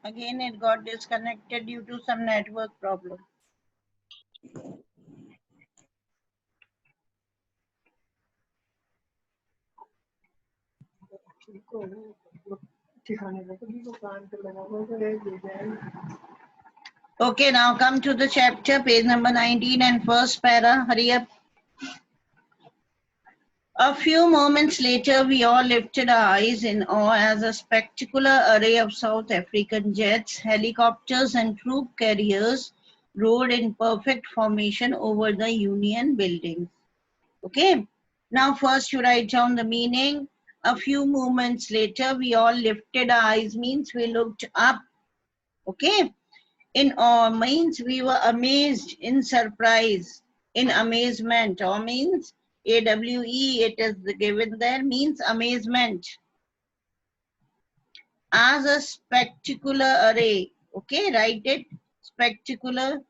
Again, it got disconnected due to some network problem. Okay, now come to the chapter, page number 19 and first para. Hurry up. A few moments later, we all lifted our eyes in awe as a spectacular array of South African jets, helicopters, and troop carriers rode in perfect formation over the Union buildings. Okay, now first you write down the meaning. A few moments later, we all lifted our eyes means we looked up. Okay, in awe means we were amazed, in surprise, in amazement. Awe means AWE, it is given there, means amazement. As a spectacular array, okay, write it. Spectacular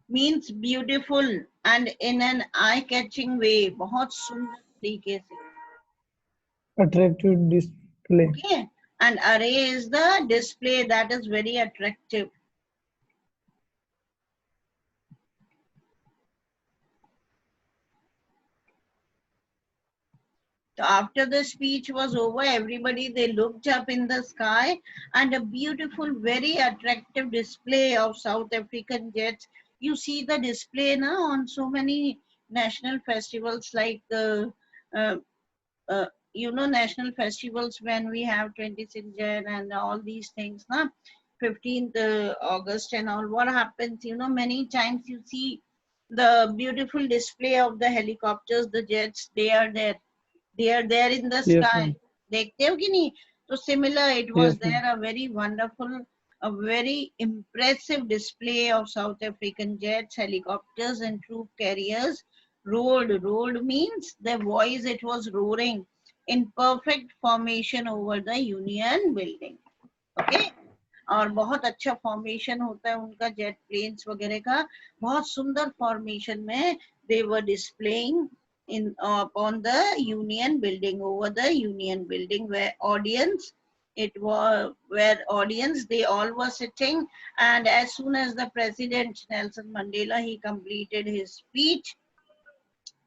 means beautiful and in an eye-catching way. बहुत सुंदर तरीके से. Attractive display. Okay, and array is the display that is very attractive. So after the speech was over, everybody, they looked up in the sky and a beautiful, very attractive display of South African jets. You see the display now on so many national festivals like uh, national festivals when we have 26th Jan and all these things, na? 15th August and all. What happens, many times you see the beautiful display of the helicopters, the jets, they are there in the Yes, sky. ma'am. देखते हो कि नहीं? So similar, it was Yes, ma'am. there a very wonderful, a very impressive display of South African jets, helicopters, and troop carriers. Roared means the voice, it was roaring in perfect formation over the Union building. Okay. और बहुत अच्छा formation होता है उनका jet planes वगैरह का, बहुत सुंदर फॉर्मेशन में they were displaying in upon the Union building, over the Union building, where audience, they all were sitting, and as soon as the President Nelson Mandela, he completed his speech,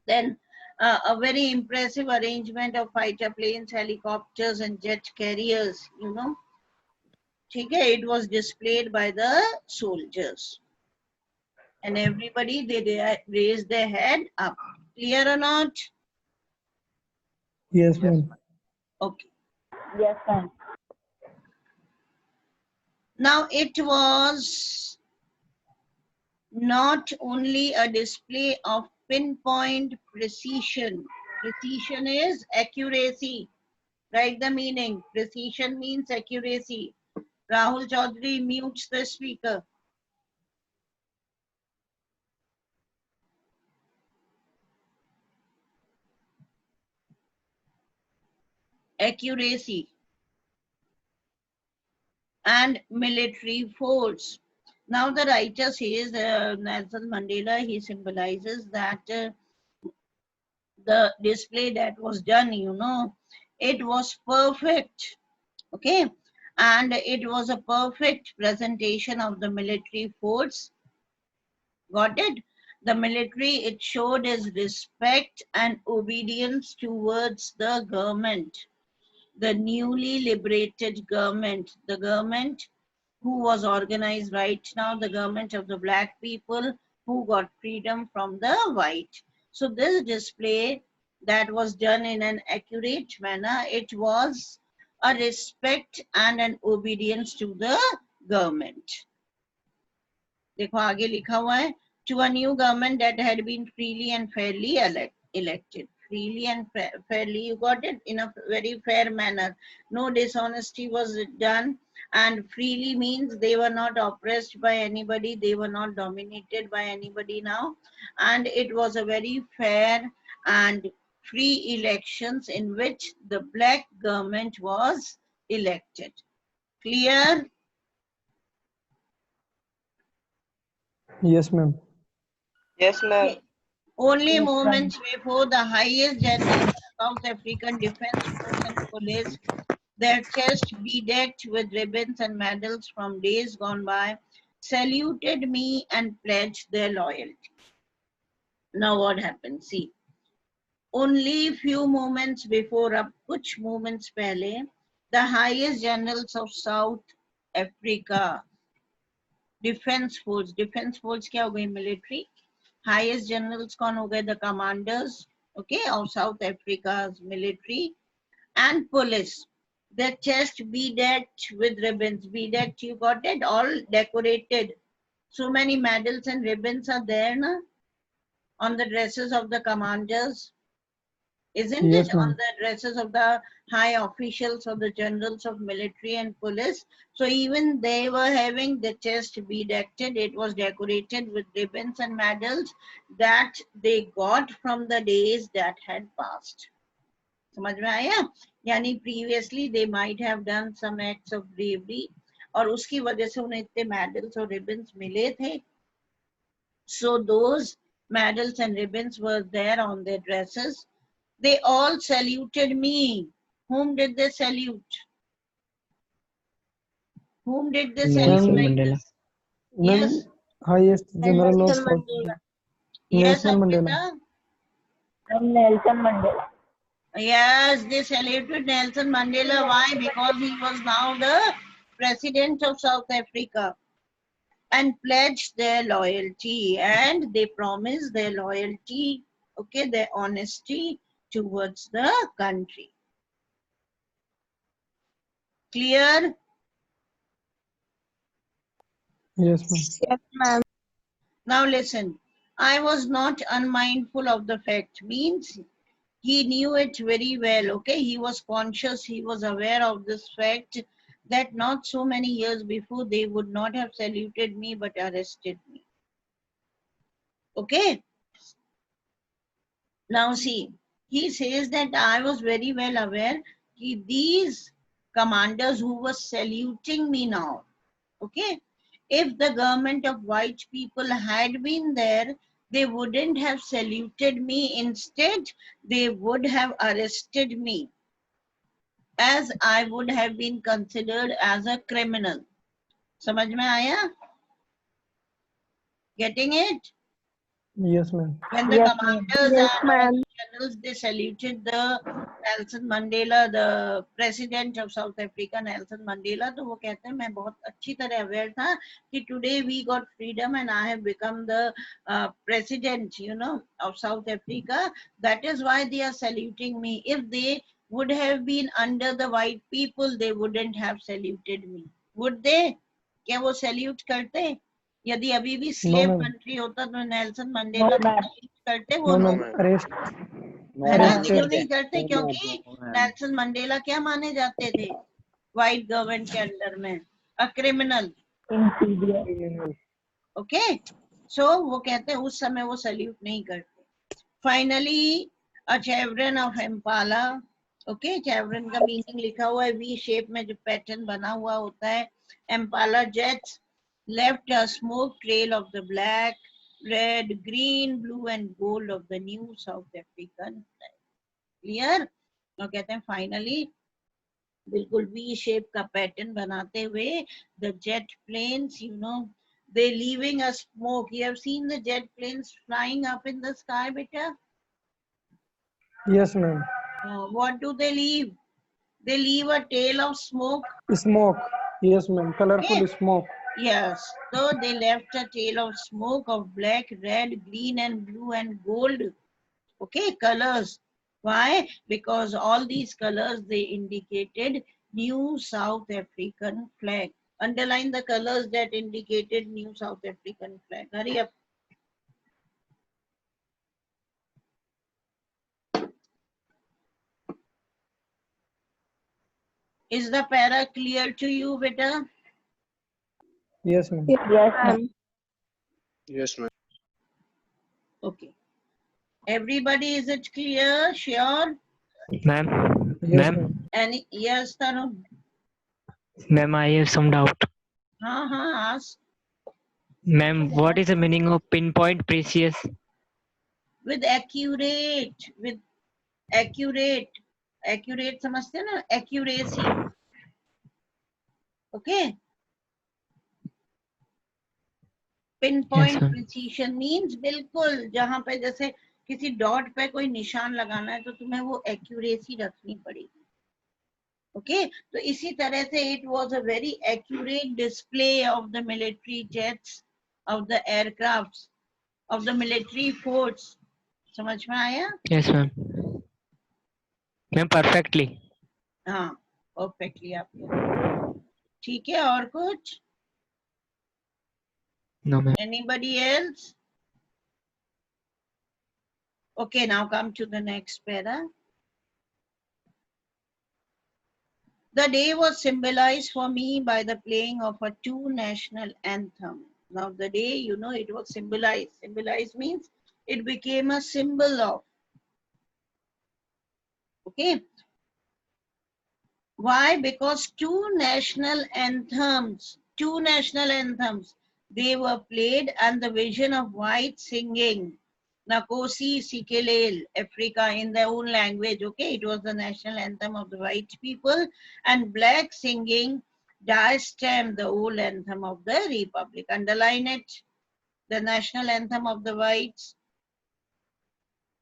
then a very impressive arrangement of fighter planes, helicopters, and jet carriers, it was displayed by the soldiers. And everybody, they raised their head up. Clear or not? Yes, ma'am. Okay. Yes, ma'am. Now it was not only a display of pinpoint precision. Precision is accuracy. Write the meaning. Precision means accuracy. Rahul Chaudhary mutes the speaker. Accuracy and military force. Now the writer says Nelson Mandela, he symbolizes that the display that was done, it was perfect. Okay, and it was a perfect presentation of the military force. Got it? The military, it showed its respect and obedience towards the government, the newly liberated government, the government who was organized right now, the government of the black people who got freedom from the white. So this display that was done in an accurate manner, it was a respect and an obedience to the government. देखो आगे लिखा हुआ है, to a new government that had been freely and fairly elected. Freely and fairly, you got it, in a very fair manner. No dishonesty was done, and freely means they were not oppressed by anybody, they were not dominated by anybody now, and it was a very fair and free elections in which the black government was elected. Clear? Yes, ma'am. Yes, ma'am. Only Yes, moments before the highest general of South African Defense Force and Police, their chests bedecked with ribbons and medals from days gone by, saluted me and pledged their loyalty. Now what happened? See, only few moments before, अब कुछ moments पहले, the highest generals of South Africa, defense force क्या हो गई? Military. Highest generals कौन हो गए? The commanders, okay, of South Africa's military and police. Their chest bedecked with ribbons. Bedecked, you got it? All decorated. So many medals and ribbons are there, na? On the dresses of the commanders. Isn't Yes, it? On ma'am. the dresses of the high officials of the generals of military and police. So even they were having the chest bedecked. It was decorated with ribbons and medals that they got from the days that had passed. समझ में आया? यानी previously they might have done some acts of bravery और उसकी वजह से उन्हें इतने medals और ribbons मिले थे. So those medals and ribbons were there on their dresses. They all saluted me. Whom did they salute? Whom did they salute Nelson like Mandela. this? Ma'am, Yes. highest general of Nelson South. Mandela. Yes, Nelson Mandela. Ankita. Nelson Mandela. Yes, they saluted Nelson Mandela. Why? Because he was now the president of South Africa and pledged their loyalty, and they promised their loyalty, okay, their honesty towards the country. Clear? Yes, ma'am. Yes, ma'am. Now listen, I was not unmindful of the fact, means he knew it very well, okay? He was conscious, he was aware of this fact that not so many years before they would not have saluted me but arrested me. Okay? Now see, he says that I was very well aware that these commanders who were saluting me now, okay? If the government of white people had been there, they wouldn't have saluted me. Instead, they would have arrested me, as I would have been considered as a criminal. समझ में आया? Getting it? Yes, ma'am. When the Yes, ma'am. commanders Yes, and all ma'am. the generals, they saluted the Nelson Mandela, the president of South Africa, Nelson Mandela, तो वो कहते हैं मैं बहुत अच्छी तरह aware था कि today we got freedom and I have become the president, you know, of South Africa. That is why they are saluting me. If they would have been under the white people, they wouldn't have saluted me. Would they? क्या वो salute करते? यदि अभी भी slave ma'am. Country होता तो Nelson No, Mandela ma'am. करते वो No, लोग ma'am. Arrest. है ना? Arrested. क्यों नहीं करते? क्योंकि नेल्सन मंडेला क्या माने जाते थे व्हाइट गवर्नमेंट के अंडर में? A criminal. Inferior. Okay, so वो कहते हैं उस समय वो सल्यूट नहीं करते. फाइनली अ चेवरन ऑफ एम्पाला. ओके, चेवरन का मीनिंग लिखा हुआ है वी शेप में जो पैटर्न बना हुआ होता है. एम्पाला jets left a smoke trail of the black, red, green, blue and gold of the new South African flag. Clear? तो कहते हैं finally बिल्कुल V shape का पैटर्न बनाते हुए the jet planes, you know, they leaving a smoke. You have seen the jet planes flying up in the sky, beta? Yes, ma'am. What do they leave? They leave a tail of smoke. Smoke. Yes, ma'am. Colorful smoke. Yes, so they left a tail of smoke of black, red, green and blue and gold. Okay, colors. Why? Because all these colors, they indicated new South African flag. Underline the colors that indicated new South African flag. Hurry up. Is the para clear to you, beta? Yes, ma'am. Yes, ma'am. Yes, ma'am. Okay. Everybody, is it clear? Sure? Ma'am, Yes, ma'am, ma'am. Any? Yes, Tarun. ma'am, I have some doubt. Ask. Ma'am, what is the meaning of pinpoint precious? With accurate, accurate समझते हैं ना? Accuracy. Okay. Pin Yes, point ma'am. Precision means बिल्कुल जहां पे जैसे किसी dot पे कोई निशान लगाना है तो तुम्हें वो एक्यूरेसी रखनी पड़ेगी. ओके तो इसी तरह से it was a very accurate display of the military jets of the aircrafts of the military force. समझ में आया? Yes, ma'am. Ma'am, perfectly. हाँ परफेक्टली आप कह. ठीक है और कुछ? No, ma'am. Anybody else? Okay, now come to the next para. The day was symbolized for me by the playing of a two national anthem. Now the day, you know, it was symbolized. Symbolized means it became a symbol of. Okay. Why? Because two national anthems, they were played and the vision of white singing Nakosi Sikelel, Africa in their own language. Okay, it was the national anthem of the white people, and black singing Dar Stem, the old anthem of the Republic. Underline it, the national anthem of the whites.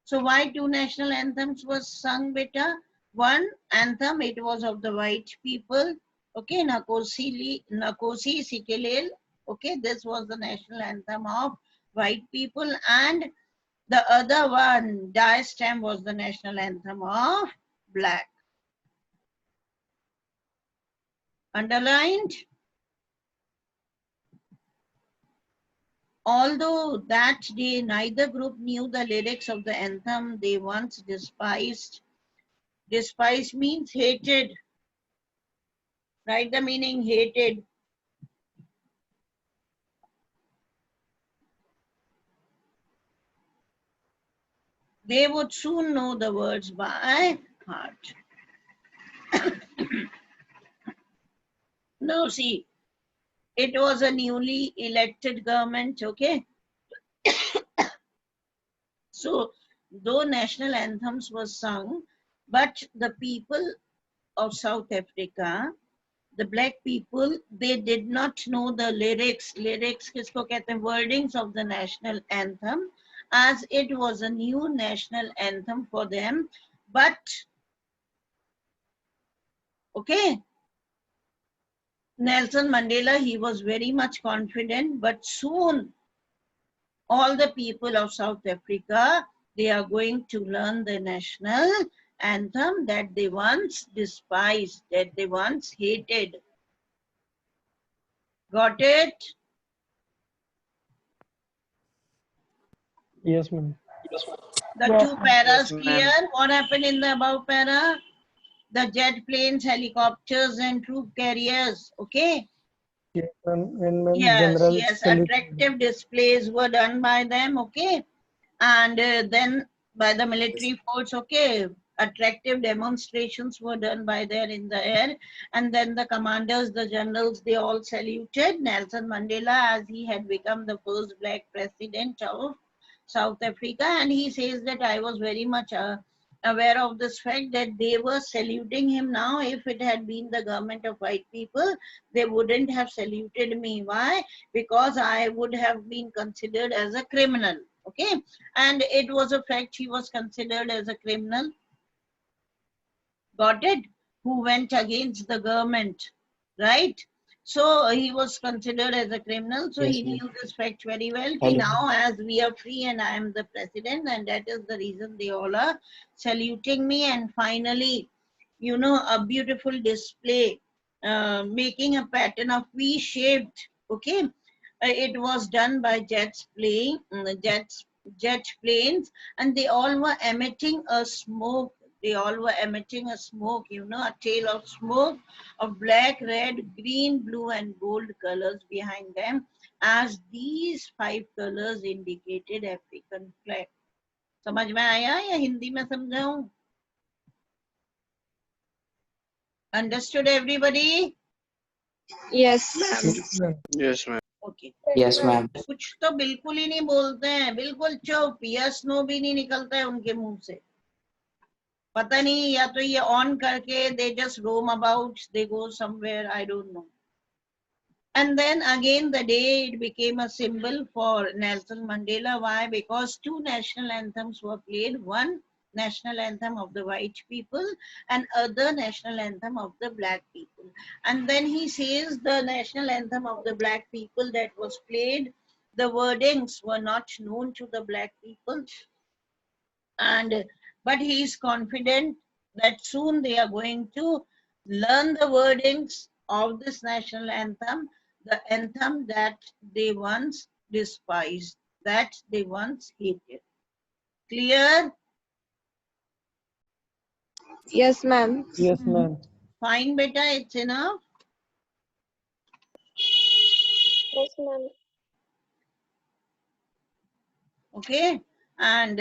So why two national anthems was sung, beta? One anthem, it was of the white people. Okay, Nakosi Sikelel. Okay, this was the national anthem of white people, and the other one, Dar Stem, was the national anthem of black. Underlined? Although that day neither group knew the lyrics of the anthem they once despised. Despised means hated. Write the meaning, hated. They would soon know the words by heart. Now see, it was a newly elected government, okay? So, though national anthems were sung, but the people of South Africa, the black people, they did not know the lyrics. Lyrics kisko kehte hain? Wordings of the national anthem, as it was a new national anthem for them. But, okay, Nelson Mandela, he was very much confident, but soon all the people of South Africa, they are going to learn the national anthem that they once despised, that they once hated. Got it? Yes, ma'am. The Yes, two ma'am. paras Yes, ma'am. clear? What happened in the above para? The jet planes, helicopters, and troop carriers. Okay? Yes, ma'am. And ma'am, Yes, general yes. salute. Attractive displays were done by them. Okay? And then by the military force. Okay? Attractive demonstrations were done by there in the air. And then the commanders, the generals, they all saluted Nelson Mandela as he had become the first black president of South Africa. And he says that I was very much aware of this fact that they were saluting him now. If it had been the government of white people, they wouldn't have saluted me. Why? Because I would have been considered as a criminal. Okay? And it was a fact he was considered as a criminal. Got it? Who went against the government, right? So he was considered as a criminal. So Yes, he ma'am. knew this fact very well. Ki Hello. now as we are free and I am the president, and that is the reason they all are saluting me. And finally, you know, a beautiful display, making a pattern of V-shaped. Okay, it was done by jet planes, and they all were emitting a smoke. They all were emitting a smoke, you know, a tail of smoke of black, red, green, blue, and gold colors behind them, as these 5 colors indicated African flag. समझ में आया या हिंदी में समझाऊं? Understood everybody? Yes, ma'am. Yes, ma'am. Yes, ma'am. Okay. Yes, ma'am. कुछ तो बिल्कुल ही नहीं बोलते हैं, बिल्कुल चुप, यस नो भी नहीं निकलता है उनके मुंह से. पता नहीं, या तो ये ऑन करके they just roam about, they go somewhere, I don't know. And then again the day it became a symbol for Nelson Mandela. Why? Because two national anthems were played. One national anthem of the white people and other national anthem of the black people. And then he says the national anthem of the black people that was played, the wordings were not known to the black people. And but he is confident that soon they are going to learn the wordings of this national anthem, the anthem that they once despised, that they once hated. Clear? Yes, ma'am. Yes, ma'am. Fine, beta, it's enough. Yes, ma'am. Okay, and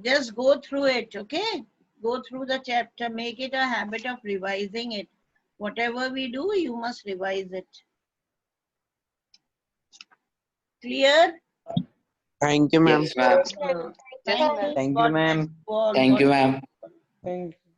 just go through it. Okay, go through the chapter, make it a habit of revising it. Whatever we do, you must revise it. Clear? Thank you, ma'am. Yes, ma'am. Thank Thank you, ma'am. God bless you all. Thank you, ma'am. Thank you.